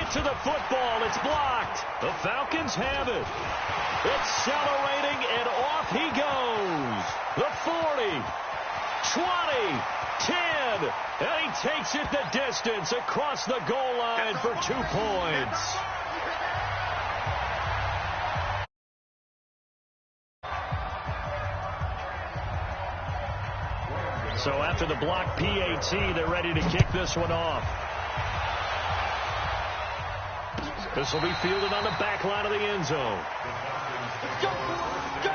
back to the football. It's blocked. The Falcons have it. Accelerating, and off he goes. The 40, 20, 10, and he takes it the distance across the goal line for 2 points. So after the block PAT, they're ready to kick this one off. This will be fielded on the back line of the end zone. Go, go.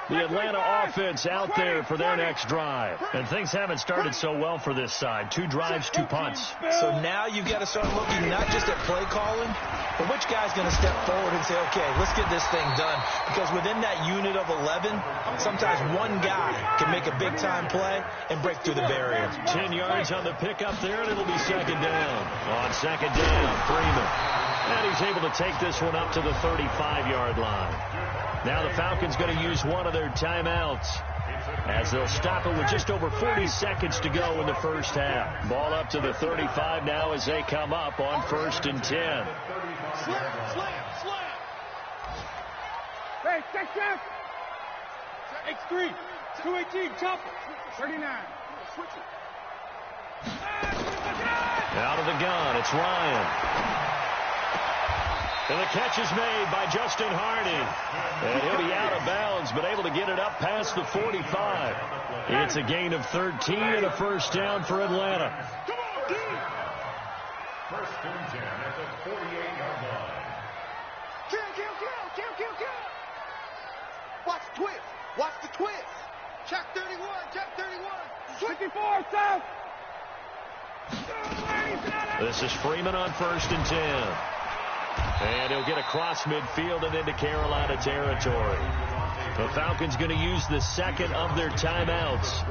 The Atlanta offense out there for their next drive. And things haven't started so well for this side. 2 drives, 2 punts. So now you've got to start looking not just at play calling, but which guy's going to step forward and say, okay, let's get this thing done. Because within that unit of 11, sometimes one guy can make a big-time play and break through the barrier. 10 yards on the pickup there, and it'll be second down. On second down, Freeman. And he's able to take this one up to the 35-yard line. Now the Falcons going to use one of their timeouts as they'll stop it with just over 40 seconds to go in the first half. Ball up to the 35 now as they come up on 1st and 10. Slam. Hey, check. X3, 218, chop. 39. Switch it. Out of the gun, it's Ryan. And the catch is made by Justin Hardy. And he'll be out of bounds, but able to get it up past the 45. It's a gain of 13 and a first down for Atlanta. Come on, D. 1st and 10 at the 48-yard line. Kill. Watch the twist. Check 31. 54, south. This is Freeman on 1st and 10. And he'll get across midfield and into Carolina territory. The Falcons going to use the second of their timeouts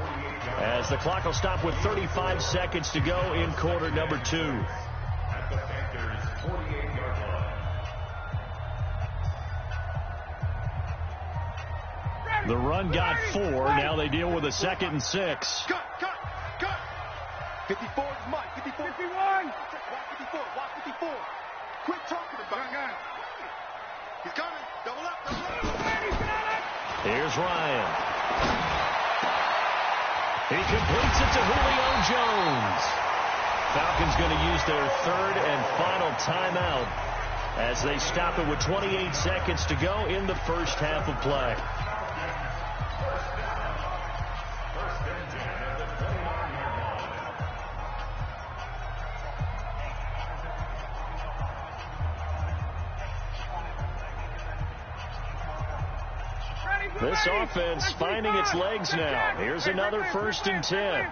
as the clock will stop with 35 seconds to go in quarter number 2. At the Panthers' 48-yard line. The run got 4. Now they deal with a 2nd and 6. Cut. 54 is Mike. 54. 51. Watch 54. Quit talking about it. He's coming. Double up. Here's Ryan. He completes it to Julio Jones. Falcons going to use their 3rd and final timeout as they stop it with 28 seconds to go in the first half of play. This offense finding its legs now. Here's another 1st and 10.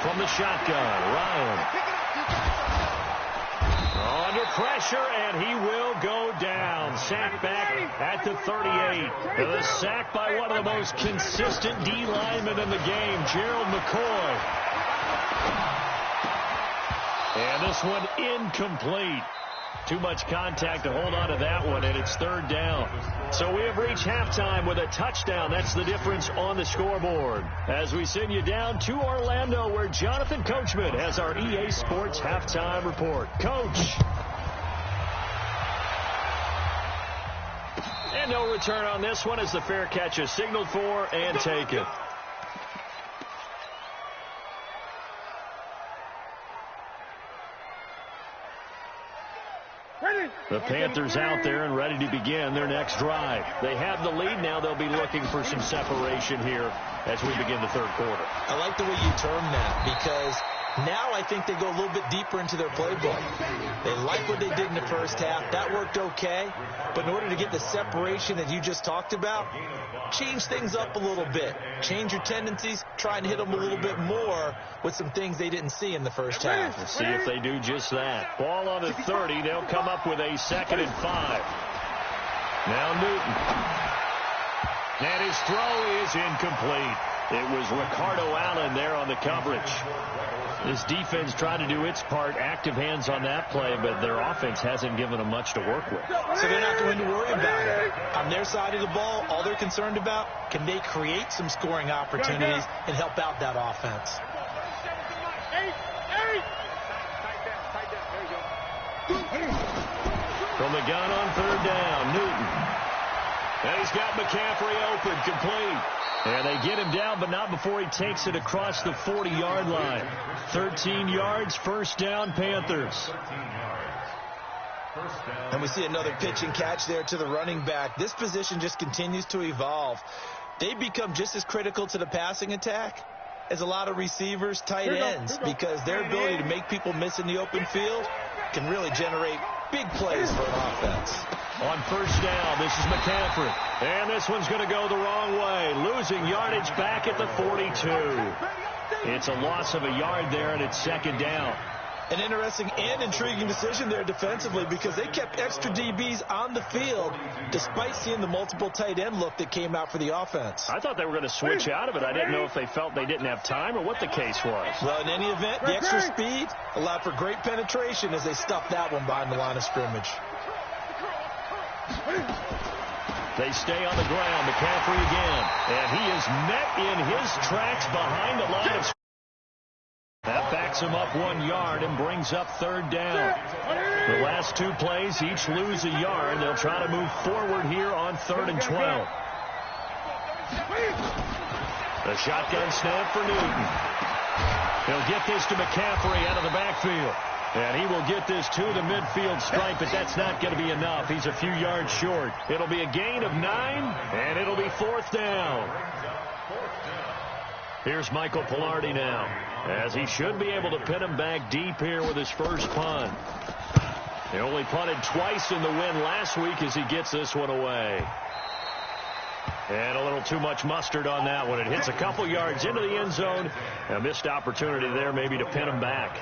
From the shotgun, Ryan. Under pressure, and he will go down. Sack back at the 38. And the sack by one of the most consistent D linemen in the game, Gerald McCoy. And this one incomplete. Too much contact to hold on to that one, and it's 3rd down. So we have reached halftime with a touchdown. That's the difference on the scoreboard. As we send you down to Orlando, where Jonathan Coachman has our EA Sports halftime report. Coach. And no return on this one as the fair catch is signaled for and taken. The Panthers out there and ready to begin their next drive. They have the lead. Now they'll be looking for some separation here as we begin the 3rd quarter. I like the way you term that, because now I think they go a little bit deeper into their playbook. They like what they did in the first half. That worked okay. But in order to get the separation that you just talked about, change things up a little bit. Change your tendencies. Try and hit them a little bit more with some things they didn't see in the first half. Let's see if they do just that. Ball on the 30. They'll come up with a 2nd and 5. Now Newton. And his throw is incomplete. It was Ricardo Allen there on the coverage. This defense tried to do its part, active hands on that play, but their offense hasn't given them much to work with. So they're not going to worry about it. On their side of the ball, all they're concerned about, can they create some scoring opportunities and help out that offense? From the gun on third down, Newton. And he's got McCaffrey open, complete. And they get him down, but not before he takes it across the 40-yard line. 13 yards, first down, Panthers. And we see another pitch and catch there to the running back. This position just continues to evolve. They become just as critical to the passing attack as a lot of receivers, tight ends, because their ability to make people miss in the open field can really generate big plays for an offense. On first down, this is McCaffrey. And this one's going to go the wrong way. Losing yardage back at the 42. It's a loss of a yard there, and it's second down. An interesting and intriguing decision there defensively, because they kept extra DBs on the field despite seeing the multiple tight end look that came out for the offense. I thought they were going to switch out of it. I didn't know if they felt they didn't have time or what the case was. Well, in any event, the extra speed allowed for great penetration as they stuffed that one behind the line of scrimmage. They stay on the ground. McCaffrey again. And he is met in his tracks behind the line of scrimmage. That backs him up 1 yard and brings up third down. The last two plays each lose a yard. They'll try to move forward here on 3rd and 12. The shotgun snap for Newton. He'll get this to McCaffrey out of the backfield. And he will get this to the midfield stripe, but that's not going to be enough. He's a few yards short. It'll be a gain of 9, and it'll be 4th down. Here's Michael Pilardi now, as he should be able to pin him back deep here with his first punt. He only punted twice in the win last week as he gets this one away. And a little too much mustard on that one. It hits a couple yards into the end zone. A missed opportunity there maybe to pin him back.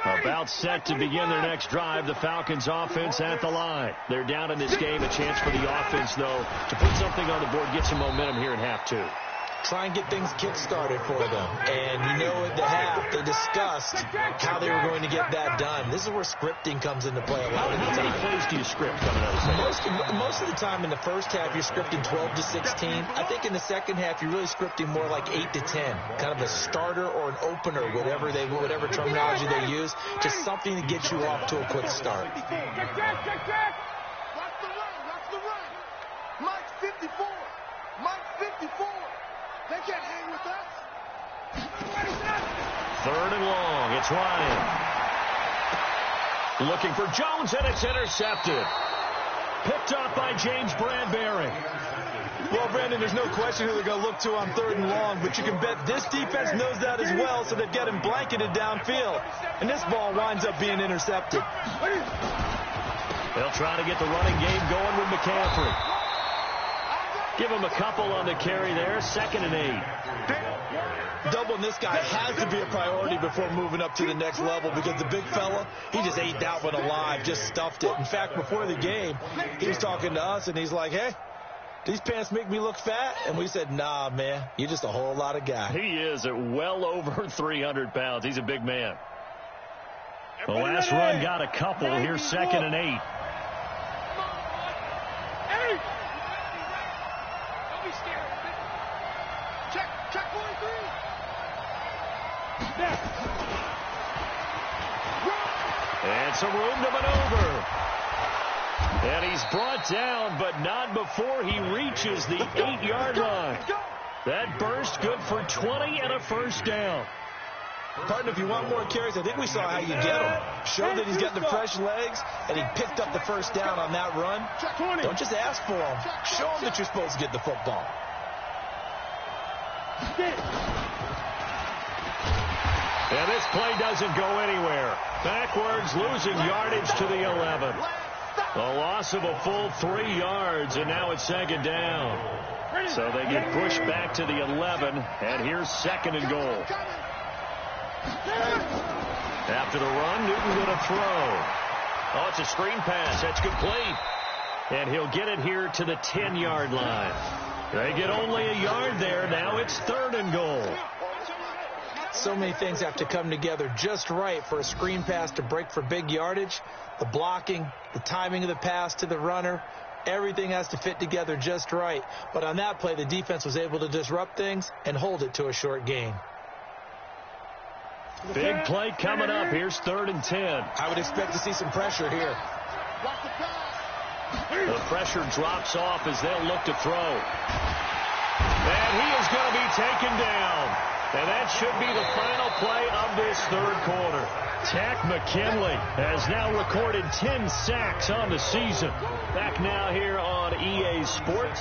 About set to begin their next drive, the Falcons offense at the line. They're down in this game. A chance for the offense, though, to put something on the board, get some momentum here in half two. Try and get things kick-started for them. And you know at the half, they discussed how they were going to get that done. This is where scripting comes into play a lot of the time. How many plays do you script coming out of the second? Most of the time in the first half, you're scripting 12 to 16. I think in the second half, you're really scripting more like 8 to 10. Kind of a starter or an opener, whatever terminology they use. Just something to get you off to a quick start. Check. Watch the run. Mike's 54. Mike's 54. They can't hang with us. 3rd and long. It's Ryan. Looking for Jones, and it's intercepted. Picked up by James Bradbury. Well, Brandon, there's no question who they're going to look to on 3rd and long, but you can bet this defense knows that as well, so they've got him blanketed downfield. And this ball winds up being intercepted. They'll try to get the running game going with McCaffrey. Give him a couple on the carry there. 2nd and 8. Doubling this guy has to be a priority before moving up to the next level, because the big fella, he just ate that one alive, just stuffed it. In fact, before the game, he was talking to us, and he's like, hey, these pants make me look fat? And we said, nah, man, you're just a whole lot of guy. He is at well over 300 pounds. He's a big man. The last run got a couple. Here's 2nd and 8. Check 43. And some room to maneuver. And he's brought down, but not before he reaches the 8-yard line. That burst good for 20 and a first down. Partner, if you want more carries, I think we saw how you get him. Showed that he's got the fresh legs, and he picked up the first down on that run. Don't just ask for him. Show him that you're supposed to get the football. And this play doesn't go anywhere. Backwards, losing yardage to the 11. A loss of a full 3 yards, and now it's 2nd down. So they get pushed back to the 11, and here's 2nd and goal. After the run, Newton going to throw. Oh, it's a screen pass. That's complete. And he'll get it here to the 10-yard line. They get only a yard there. Now it's 3rd and goal. So many things have to come together just right for a screen pass to break for big yardage. The blocking, the timing of the pass to the runner, everything has to fit together just right. But on that play, the defense was able to disrupt things and hold it to a short gain. Big play coming up. Here's 3rd and 10. I would expect to see some pressure here. The pressure drops off as they'll look to throw. And he is going to be taken down. And that should be the final play of this 3rd quarter. Tack McKinley has now recorded 10 sacks on the season. Back now here on EA Sports.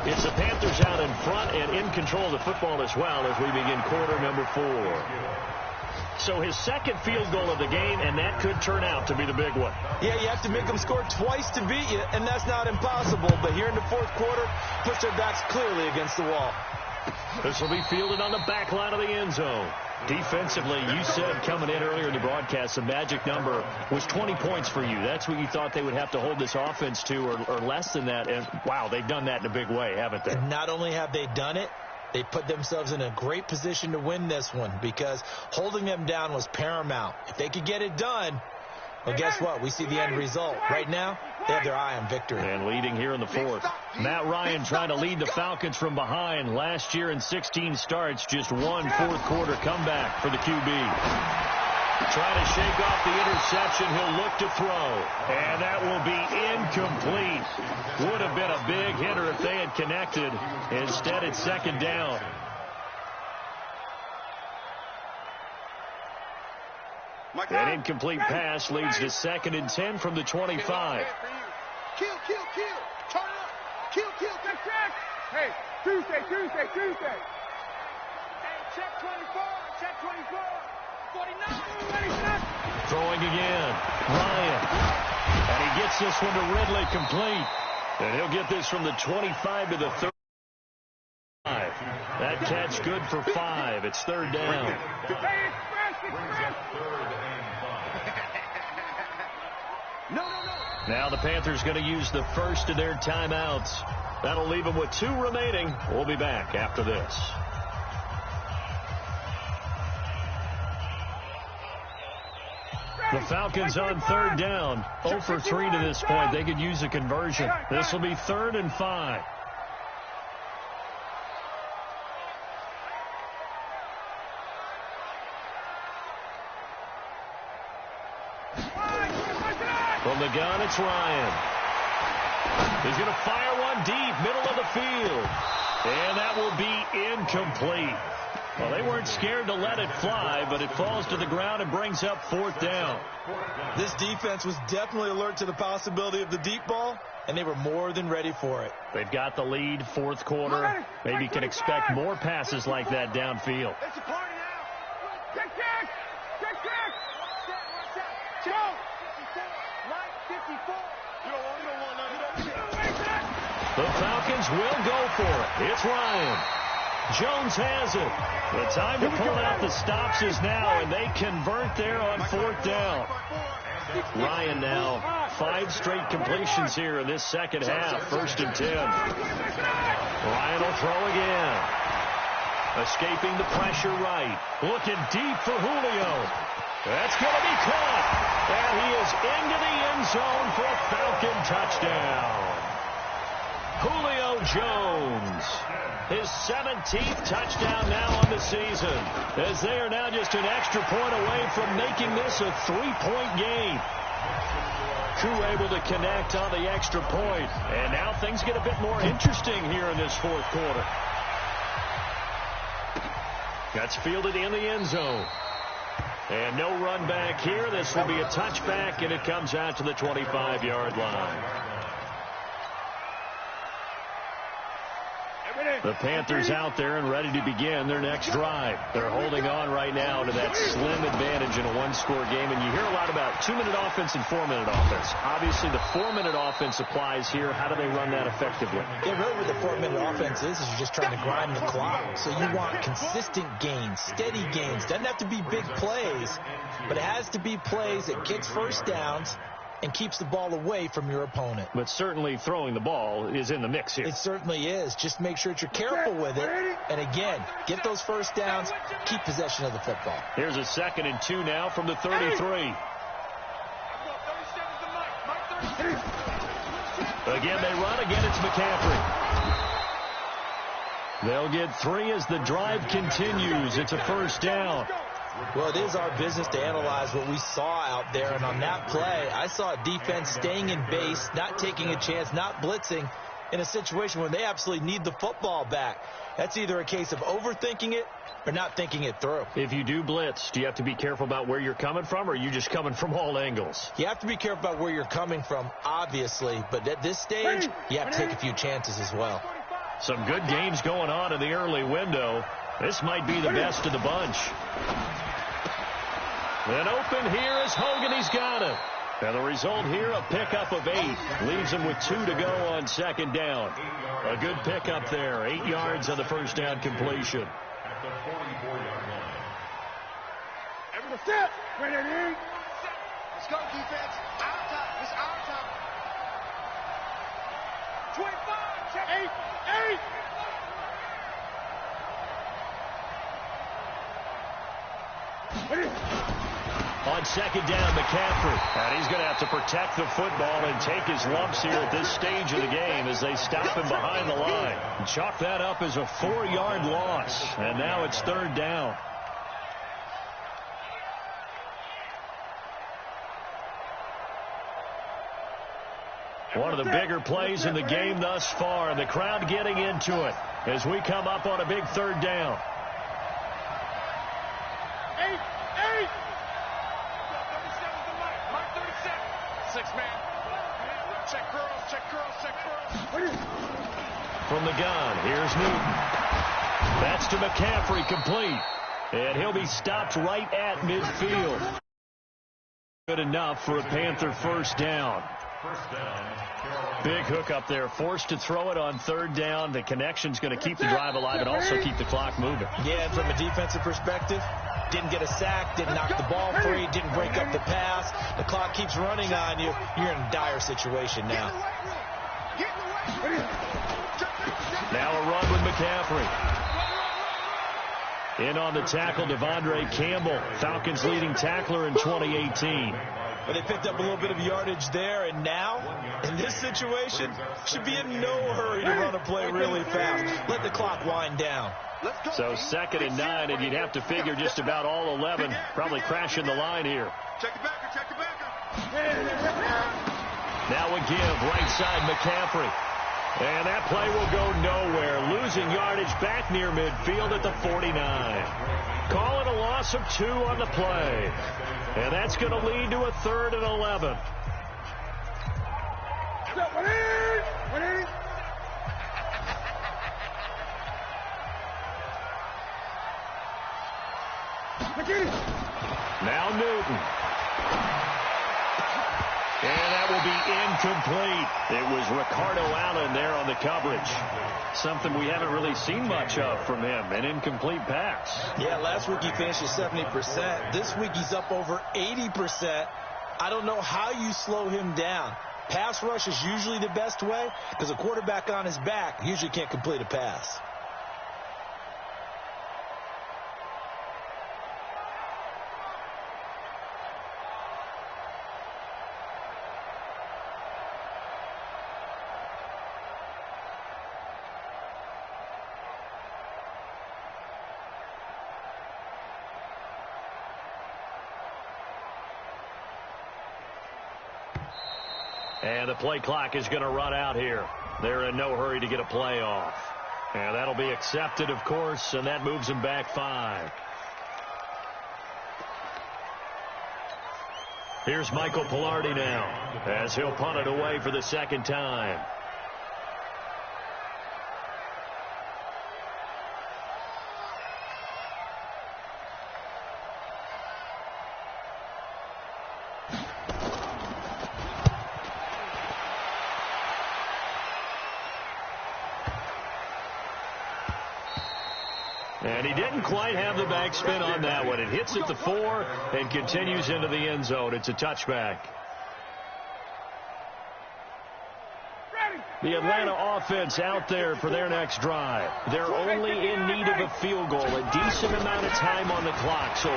It's the Panthers out in front and in control of the football as well as we begin quarter number 4. So his 2nd field goal of the game, and that could turn out to be the big one. Yeah, you have to make them score twice to beat you, and that's not impossible. But here in the 4th quarter, push their backs clearly against the wall. This will be fielded on the back line of the end zone. Defensively, you said coming in earlier in the broadcast, the magic number was 20 points for you. That's what you thought they would have to hold this offense to, or less than that. And, wow, they've done that in a big way, haven't they? And not only have they done it, they put themselves in a great position to win this one because holding them down was paramount. If they could get it done, well, guess what? We see the end result. Right now, they have their eye on victory. And leading here in the 4th. Matt Ryan trying to lead the Falcons from behind. Last year in 16 starts, just one 4th quarter comeback for the QB. Trying to shake off the interception. He'll look to throw. And that will be incomplete. Would have been a big hitter if they had connected. Instead, it's 2nd down. An incomplete pass leads to 2nd and 10 from the 25. Kill. Turn up. Kill. Check. Hey, Tuesday. Hey, check 24. 49. Throwing again. Ryan. And he gets this one to Ridley complete. And he'll get this from the 25 to the 35. That catch good for 5. It's 3rd down. Now the Panthers going to use the first of their timeouts. That'll leave them with 2 remaining. We'll be back after this. The Falcons on 3rd down. 0 for 3 to this point. They could use a conversion. This will be 3rd and 5. From the gun, it's Ryan. He's going to fire one deep, middle of the field. And that will be incomplete. Well, they weren't scared to let it fly, but it falls to the ground and brings up 4th down. This defense was definitely alert to the possibility of the deep ball, and they were more than ready for it. They've got the lead, 4th quarter. Maybe can expect more passes like that downfield. It's a party now. Check. Go. 54. You don't want none of that. The Falcons will go for it. It's Ryan. Jones has it. The time to pull out the stops is now, and they convert there on 4th down. Ryan now 5 straight completions here in this 2nd half. 1st and 10. Ryan will throw again. Escaping the pressure right. Looking deep for Julio. That's going to be caught. And he is into the end zone for a Falcon touchdown. Julio Jones. His 17th touchdown now on the season, as they are now just an extra point away from making this a 3-point game. Koo able to connect on the extra point, and now things get a bit more interesting here in this 4th quarter. That's fielded in the end zone. And no run back here. This will be a touchback, and it comes out to the 25-yard line. The Panthers out there and ready to begin their next drive. They're holding on right now to that slim advantage in a 1-score game. And you hear a lot about 2-minute offense and 4-minute offense. Obviously, the 4-minute offense applies here. How do they run that effectively? Yeah, really what the 4-minute offense is you're just trying to grind the clock. So you want consistent gains, steady gains. Doesn't have to be big plays, but it has to be plays that gets first downs and keeps the ball away from your opponent. But certainly throwing the ball is in the mix here. It certainly is. Just make sure that you're careful with it. And again, get those first downs, keep possession of the football. Here's a 2nd and 2 now from the 33. Again, they run. Again, it's McCaffrey. They'll get 3 as the drive continues. It's a first down. Well, it is our business to analyze what we saw out there. And on that play, I saw a defense staying in base, not taking a chance, not blitzing in a situation where they absolutely need the football back. That's either a case of overthinking it or not thinking it through. If you do blitz, do you have to be careful about where you're coming from, or are you just coming from all angles? You have to be careful about where you're coming from, obviously. But at this stage, you have to take a few chances as well. Some good games going on in the early window. This might be the best of the bunch. And open here is Hogan. He's got it. And the result here, a pickup of 8. Leaves him with 2 to go on 2nd down. A good pickup there. 8 yards on the first down completion. At the 44-yard line. Everyone set. Ready. Let's go, defense. Our time. It's our time. 25. Check. 8. On 2nd down, McCaffrey. And he's going to have to protect the football and take his lumps here at this stage of the game as they stop him behind the line. And chalk that up as a 4-yard loss. And now it's 3rd down. One of the bigger plays in the game thus far, and the crowd getting into it as we come up on a big 3rd down. 8. 6-man. Check girls. From the gun, here's Newton. That's to McCaffrey, complete. And he'll be stopped right at midfield. Good enough for a Panther first down. Big hook up there, forced to throw it on 3rd down. The connection's going to keep the drive alive and also keep the clock moving. Yeah, and from a defensive perspective, didn't get a sack, didn't knock the ball free, didn't break up the pass. The clock keeps running on you. You're in a dire situation now. Now a run with McCaffrey. In on the tackle, Devondre Campbell, Falcons leading tackler in 2018. But they picked up a little bit of yardage there, and now, in this situation, should be in no hurry to run a play really fast. Let the clock wind down. So 2nd and 9, and you'd have to figure just about all 11 probably crashing the line here. Check the backer. Now a give, right side McCaffrey. And that play will go nowhere. Losing yardage back near midfield at the 49. Call it a loss of 2 on the play. And that's going to lead to a 3rd and 11. Now Newton. And that will be incomplete. It was Ricardo Allen there on the coverage. Something we haven't really seen much of from him, an incomplete pass. Yeah, last week he finished at 70%. This week he's up over 80%. I don't know how you slow him down. Pass rush is usually the best way because a quarterback on his back usually can't complete a pass. And the play clock is going to run out here. They're in no hurry to get a play off. And that'll be accepted, of course, and that moves them back 5. Here's Michael Pilardi now as he'll punt it away for the 2nd time. And he didn't quite have the backspin on that one. It hits at the 4 and continues into the end zone. It's a touchback. The Atlanta offense out there for their next drive. They're only in need of a field goal, a decent amount of time on the clock. So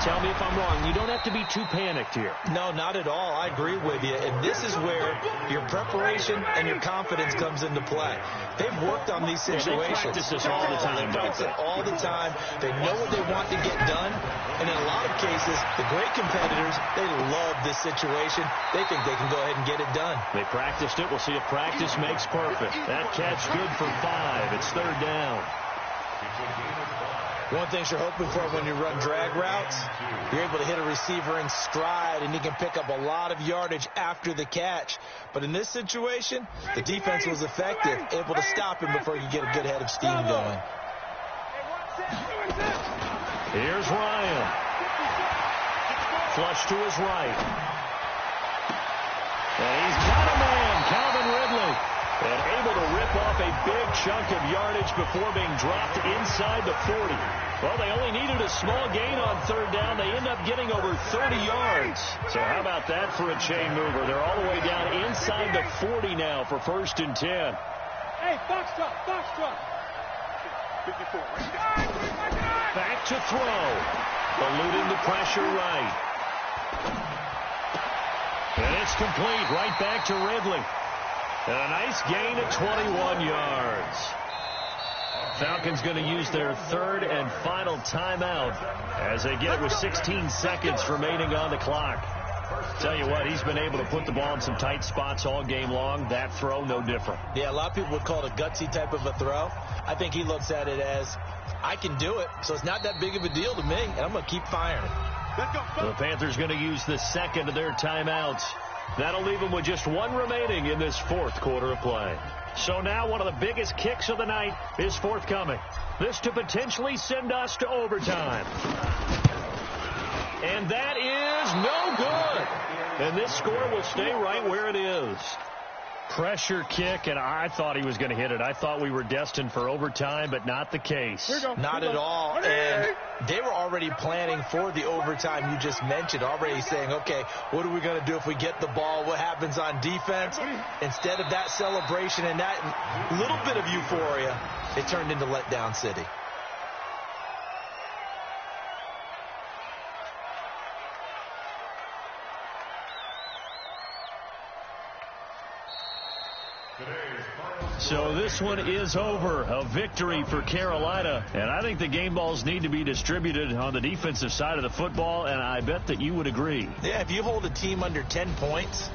tell me if I'm wrong. You don't have to be too panicked here. No, not at all. I agree with you. And this is where your preparation and your confidence comes into play. They've worked on these situations. They practice this all the time, They practice it all the time. They know what they want to get done. And in a lot of cases, the great competitors, they love this situation. They think they can go ahead and get it done. They practiced it. We'll see if practice makes perfect. That catch good for 5. It's 3rd down. One thing you're hoping for when you run drag routes, you're able to hit a receiver in stride, and he can pick up a lot of yardage after the catch. But in this situation, the defense was effective, able to stop him before you get a good head of steam going. Here's Ryan. Flush to his right. And he's got a man, Calvin Ridley. And able to rip off a big chunk of yardage before being dropped inside the 40. Well, they only needed a small gain on 3rd down. They end up getting over 30 yards. So how about that for a chain mover? They're all the way down inside the 40 now for 1st and 10. Hey, box truck. 54. Back to throw. Eluding the pressure right. And it's complete right back to Ridley. And a nice gain of 21 yards. Falcons going to use their 3rd and final timeout as they get it with 16 seconds remaining on the clock. Tell you what, he's been able to put the ball in some tight spots all game long. That throw, no different. Yeah, a lot of people would call it a gutsy type of a throw. I think he looks at it as, I can do it, so it's not that big of a deal to me, and I'm going to keep firing. The Panthers going to use the 2nd of their timeouts. That'll leave them with just 1 remaining in this 4th quarter of play. So now one of the biggest kicks of the night is forthcoming. This to potentially send us to overtime. And that is no good. And this score will stay right where it is. Pressure kick, and I thought he was going to hit it. I thought we were destined for overtime, but not the case. Not at all. And they were already planning for the overtime you just mentioned, already saying, okay, what are we going to do if we get the ball? What happens on defense? Instead of that celebration and that little bit of euphoria, it turned into letdown city. So this one is over. A victory for Carolina. And I think the game balls need to be distributed on the defensive side of the football, and I bet that you would agree. Yeah, if you hold a team under 10 points,